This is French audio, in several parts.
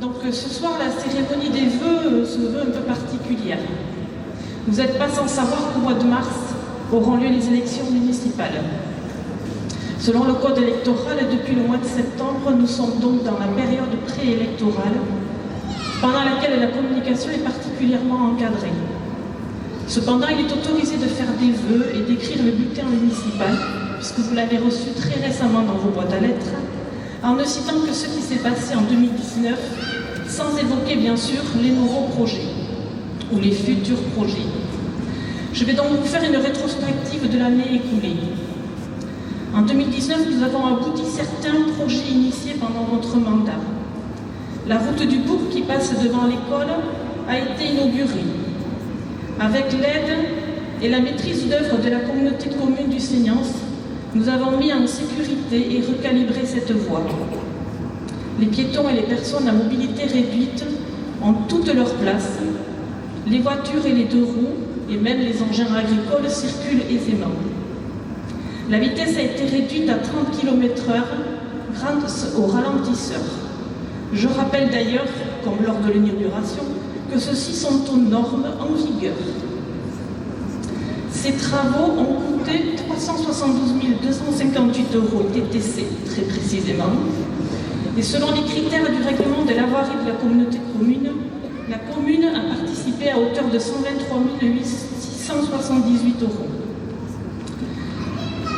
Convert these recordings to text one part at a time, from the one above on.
Donc ce soir, la cérémonie des vœux se veut un peu particulière. Vous n'êtes pas sans savoir qu'au mois de mars auront lieu les élections municipales. Selon le code électoral, depuis le mois de septembre, nous sommes donc dans la période préélectorale, pendant laquelle la communication est particulièrement encadrée. Cependant, il est autorisé de faire des vœux et d'écrire le bulletin municipal, puisque vous l'avez reçu très récemment dans vos boîtes à lettres, en ne citant que ce qui s'est passé en 2019, sans évoquer bien sûr les nouveaux projets ou les futurs projets. Je vais donc vous faire une rétrospective de l'année écoulée. En 2019, nous avons abouti certains projets initiés pendant votre mandat. La route du Bourg qui passe devant l'école a été inaugurée. Avec l'aide et la maîtrise d'œuvre de la communauté de communes du Seignance, nous avons mis en sécurité et recalibré cette voie. Les piétons et les personnes à mobilité réduite ont toutes leur place. Les voitures et les deux roues, et même les engins agricoles, circulent aisément. La vitesse a été réduite à 30 km/h grâce aux ralentisseurs. Je rappelle d'ailleurs, comme lors de l'inauguration, que ceux-ci sont aux normes en vigueur. Ces travaux ont coûté 372 258 € TTC, très précisément. Et selon les critères du règlement de la voirie de la communauté de communes, la commune a participé à hauteur de 123 678 €.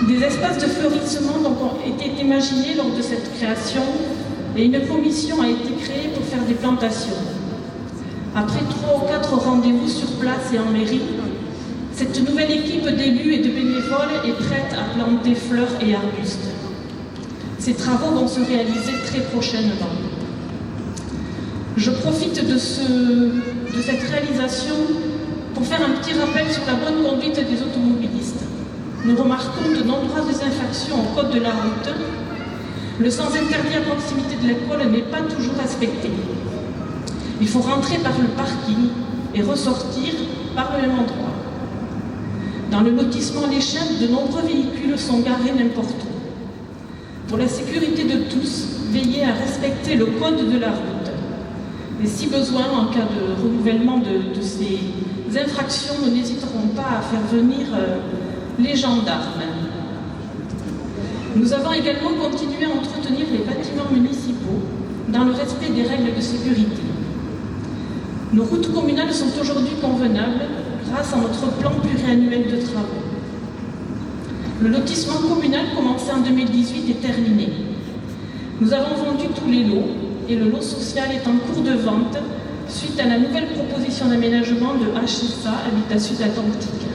Des espaces de fleurissement donc, ont été imaginés lors de cette création et une commission a été créée pour faire des plantations. Après 3 ou 4 rendez-vous sur place et en mairie, cette nouvelle équipe d'élus et de bénévoles est prête à planter fleurs et arbustes. Ces travaux vont se réaliser très prochainement. Je profite de cette réalisation pour faire un petit rappel sur la bonne conduite des automobilistes. Nous remarquons de nombreuses infractions au code de la route. Le sens interdit à proximité de l'école n'est pas toujours respecté. Il faut rentrer par le parking et ressortir par le même endroit. Dans le lotissement Les Chênes, de nombreux véhicules sont garés n'importe où. Pour la sécurité de tous, veillez à respecter le code de la route. Et si besoin, en cas de renouvellement de ces infractions, nous n'hésiterons pas à faire venir les gendarmes. Nous avons également continué à entretenir les bâtiments municipaux dans le respect des règles de sécurité. Nos routes communales sont aujourd'hui convenables grâce à notre plan pluriannuel de travaux. Le lotissement communal commencé en 2018 est terminé. Nous avons vendu tous les lots et le lot social est en cours de vente suite à la nouvelle proposition d'aménagement de HSA Habitat Sud Atlantique.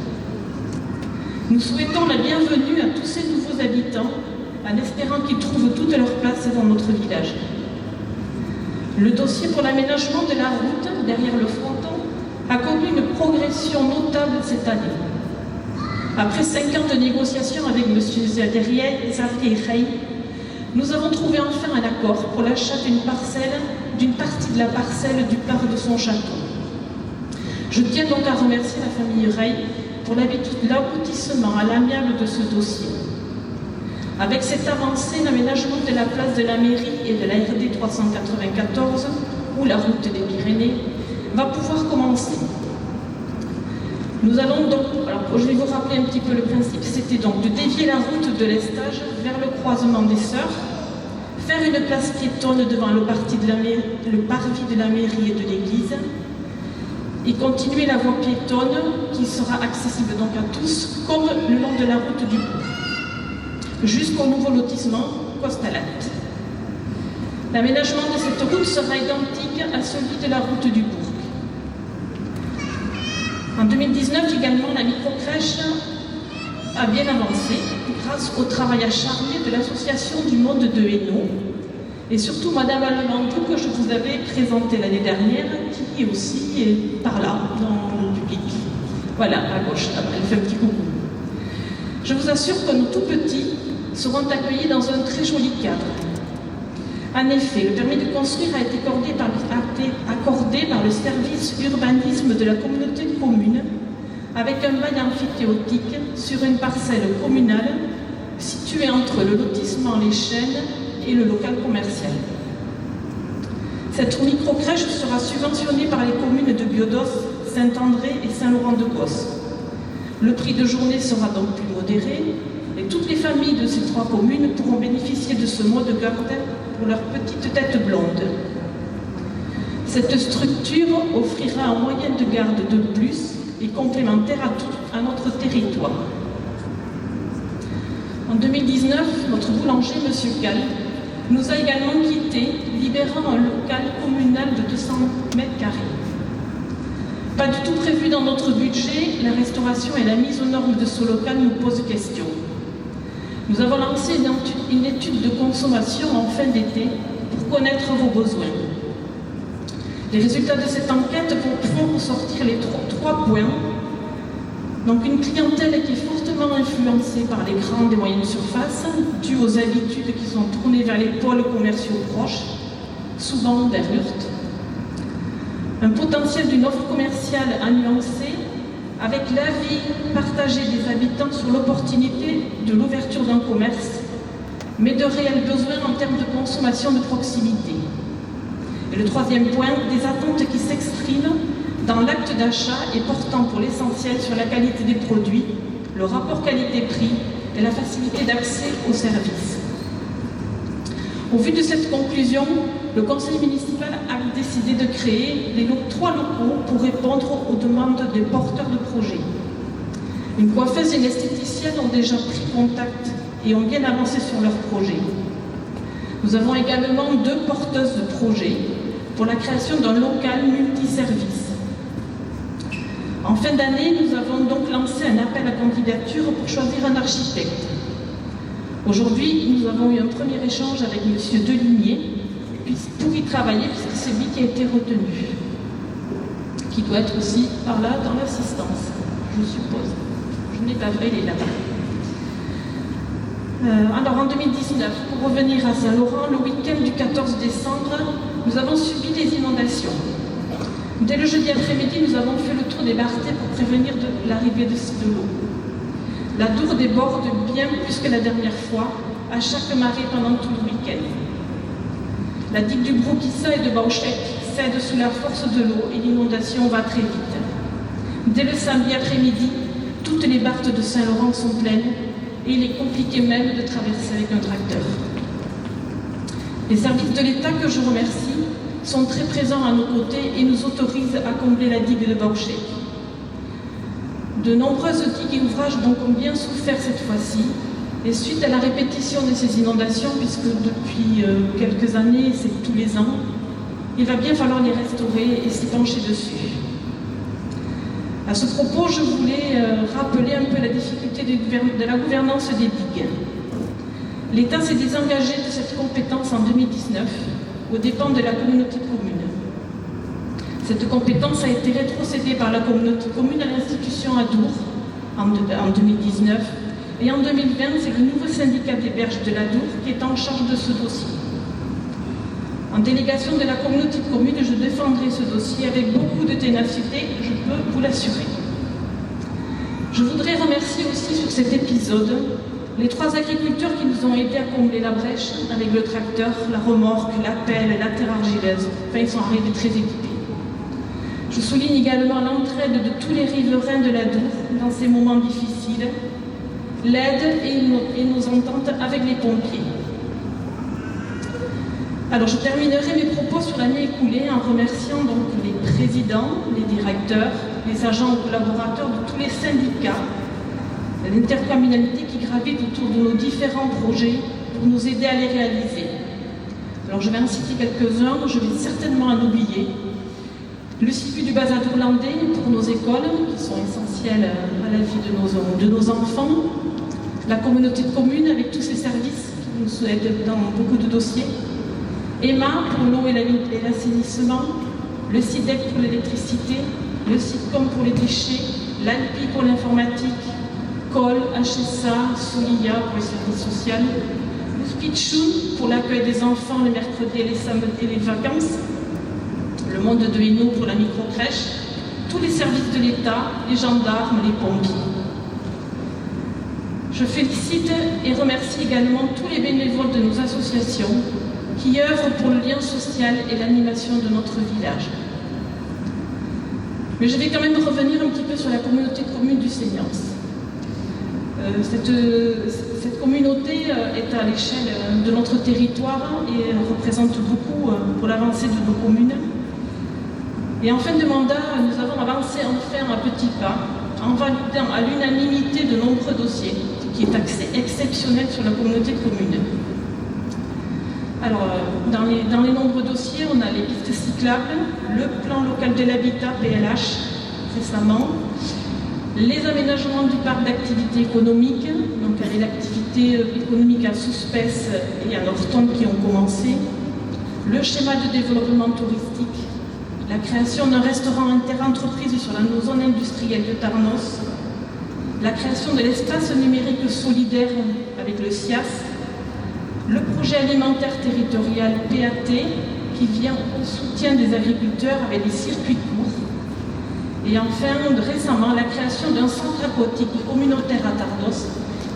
Nous souhaitons la bienvenue à tous ces nouveaux habitants en espérant qu'ils trouvent toute leur place dans notre village. Le dossier pour l'aménagement de la route derrière le fronton a connu une progression notable cette année. Après 5 ans de négociations avec M. Xavier, nous avons trouvé enfin un accord pour l'achat d'une partie de la parcelle du parc de son château. Je tiens donc à remercier la famille Rey pour l'aboutissement à l'amiable de ce dossier. Avec cette avancée, l'aménagement de la place de la mairie et de la RD 394, ou la route des Pyrénées, va pouvoir commencer. Nous allons donc, alors je vais vous rappeler un petit peu le principe, c'était donc de dévier la route de l'Estage vers le croisement des Sœurs, faire une place piétonne devant le parvis de la mairie et de l'église, et continuer la voie piétonne qui sera accessible donc à tous, comme le long de la route du Bourg, jusqu'au nouveau lotissement Costalat. L'aménagement de cette route sera identique à celui de la route du Bourg. En 2019 également, la microcrèche a bien avancé grâce au travail acharné de l'association du monde de Hainaut et surtout Madame Alemandou que je vous avais présentée l'année dernière, qui aussi est par là, dans le public. Voilà, à gauche, elle fait un petit coucou. Je vous assure que nos tout petits seront accueillis dans un très joli cadre. En effet, le permis de construire a été accordé par le service urbanisme de la communauté de communes avec un bail amphithéotique sur une parcelle communale située entre le lotissement Les Chênes et le local commercial. Cette microcrèche sera subventionnée par les communes de Biodos, Saint-André et Saint-Laurent-de-Gosse. Le prix de journée sera donc plus modéré et toutes les familles de ces 3 communes pourront bénéficier de ce mois de garde pour leur petite tête blonde. Cette structure offrira un moyen de garde de plus et complémentaire à notre territoire. En 2019, notre boulanger, M. Gall, nous a également quittés, libérant un local communal de 200 mètres carrés. Pas du tout prévu dans notre budget, la restauration et la mise aux normes de ce local nous posent question. Nous avons lancé une étude de consommation en fin d'été pour connaître vos besoins. Les résultats de cette enquête font ressortir les 3 points. Donc une clientèle qui est fortement influencée par les grandes et moyennes surfaces, due aux habitudes qui sont tournées vers les pôles commerciaux proches, souvent vers Urte. Un potentiel d'une offre commerciale à nuancer, avec l'avis partagé des habitants sur l'opportunité de l'ouverture d'un commerce, mais de réels besoins en termes de consommation de proximité. Et le 3e point, des attentes qui s'expriment dans l'acte d'achat et portant pour l'essentiel sur la qualité des produits, le rapport qualité-prix et la facilité d'accès aux services. Au vu de cette conclusion, le conseil municipal a décidé de créer 3 locaux pour répondre aux demandes des porteurs de projets. Une coiffeuse et une esthéticienne ont déjà pris contact et ont bien avancé sur leur projet. Nous avons également 2 porteuses de projets pour la création d'un local multiservice. En fin d'année, nous avons donc lancé un appel à candidature pour choisir un architecte. Aujourd'hui, nous avons eu un premier échange avec M. Delimier pour y travailler, puisque c'est lui qui a été retenu, qui doit être aussi par là dans l'assistance, je suppose. Je n'ai pas vrai, il est là-bas. Alors en 2019, pour revenir à Saint-Laurent, le week-end du 14 décembre, nous avons subi des inondations. Dès le jeudi après-midi, nous avons fait le tour des Barthés pour prévenir de l'arrivée de l'eau. La Dour déborde bien plus que la dernière fois, à chaque marée pendant tout le week-end. La digue du Broukissa et de Bauchek cède sous la force de l'eau et l'inondation va très vite. Dès le samedi après-midi, toutes les barthes de Saint-Laurent sont pleines et il est compliqué même de traverser avec un tracteur. Les services de l'État, que je remercie, sont très présents à nos côtés et nous autorisent à combler la digue de Bauchek. De nombreuses digues et ouvrages donc ont bien souffert cette fois-ci, et suite à la répétition de ces inondations, puisque depuis quelques années, c'est tous les ans, il va bien falloir les restaurer et s'y pencher dessus. À ce propos, je voulais rappeler un peu la difficulté de la gouvernance des digues. L'État s'est désengagé de cette compétence en 2019, aux dépens de la communauté commune. Cette compétence a été rétrocédée par la communauté commune à l'institution Adour en 2019, et en 2020, c'est le nouveau syndicat des berges de l'Adour qui est en charge de ce dossier. En délégation de la communauté commune, je défendrai ce dossier avec beaucoup de ténacité, je peux vous l'assurer. Je voudrais remercier aussi sur cet épisode les 3 agriculteurs qui nous ont aidés à combler la brèche avec le tracteur, la remorque, la pelle, la terre argileuse. Enfin, ils sont arrivés très équipés. Je souligne également l'entraide de tous les riverains de l'Adour dans ces moments difficiles, l'aide et nos ententes avec les pompiers. Alors, je terminerai mes propos sur l'année écoulée en remerciant donc les présidents, les directeurs, les agents ou collaborateurs de tous les syndicats, l'intercommunalité qui gravite autour de nos différents projets pour nous aider à les réaliser. Alors, je vais en citer quelques-uns, je vais certainement en oublier. Le circuit du Bazar d'Ourlandais pour nos écoles, qui sont essentielles à la vie de nos enfants. La communauté de communes avec tous ses services qui nous aident dans beaucoup de dossiers. EMA pour l'eau et l'assainissement, le CIDEC pour l'électricité, le CITCOM pour les déchets, l'ALPI pour l'informatique, COL, HSA, Solia pour les services sociaux, le SPITCHU pour l'accueil des enfants les mercredis et les samedis et les vacances, le monde de Hainaut pour la microcrèche, tous les services de l'État, les gendarmes, les pompiers. Je félicite et remercie également tous les bénévoles de nos associations qui œuvrent pour le lien social et l'animation de notre village. Mais je vais quand même revenir un petit peu sur la communauté de communes du Seignance. Cette communauté est à l'échelle de notre territoire et représente beaucoup pour l'avancée de nos communes. Et en fin de mandat, nous avons avancé enfin un petit pas en validant à l'unanimité de nombreux dossiers, ce qui est exceptionnel sur la communauté de communes. Alors, dans les nombreux dossiers, on a les pistes cyclables, le plan local de l'habitat, PLH, récemment, les aménagements du parc d'activités économiques, donc les activités économiques à Souspès et à Norton qui ont commencé, le schéma de développement touristique, la création d'un restaurant interentreprise sur la zone industrielle de Tarnos, la création de l'espace numérique solidaire avec le SIAS, le projet alimentaire territorial PAT qui vient au soutien des agriculteurs avec des circuits courts. Et enfin, récemment, la création d'un centre aquatique communautaire à Tarnos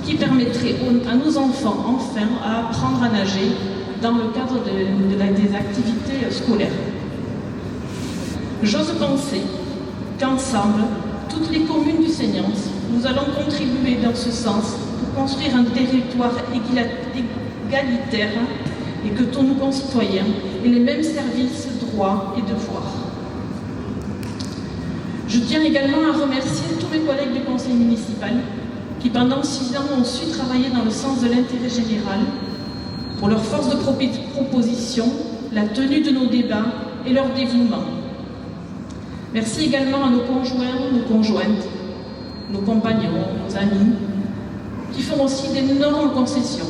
qui permettrait à nos enfants, enfin, à apprendre à nager dans le cadre des activités scolaires. J'ose penser qu'ensemble, toutes les communes du Seignance, nous allons contribuer dans ce sens pour construire un territoire égalitaire et que tous nos concitoyens aient les mêmes services, droits et devoirs. Je tiens également à remercier tous mes collègues du conseil municipal qui pendant 6 ans ont su travailler dans le sens de l'intérêt général pour leur force de proposition, la tenue de nos débats et leur dévouement. Merci également à nos conjoints, nos conjointes, nos compagnons, nos amis, qui font aussi d'énormes concessions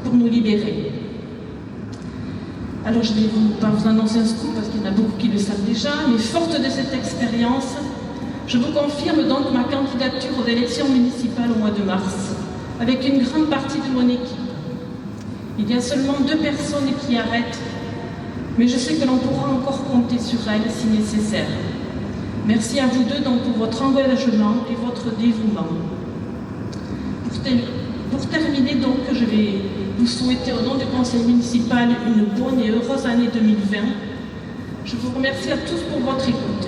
pour nous libérer. Alors je ne vais pas vous annoncer un scoop parce qu'il y en a beaucoup qui le savent déjà, mais forte de cette expérience, je vous confirme donc ma candidature aux élections municipales au mois de mars, avec une grande partie de mon équipe. Il y a seulement 2 personnes qui arrêtent, mais je sais que l'on pourra encore compter sur elles si nécessaire. Merci à vous deux donc pour votre engagement et votre dévouement. Pour terminer donc, je vais vous souhaiter au nom du conseil municipal une bonne et heureuse année 2020. Je vous remercie à tous pour votre écoute.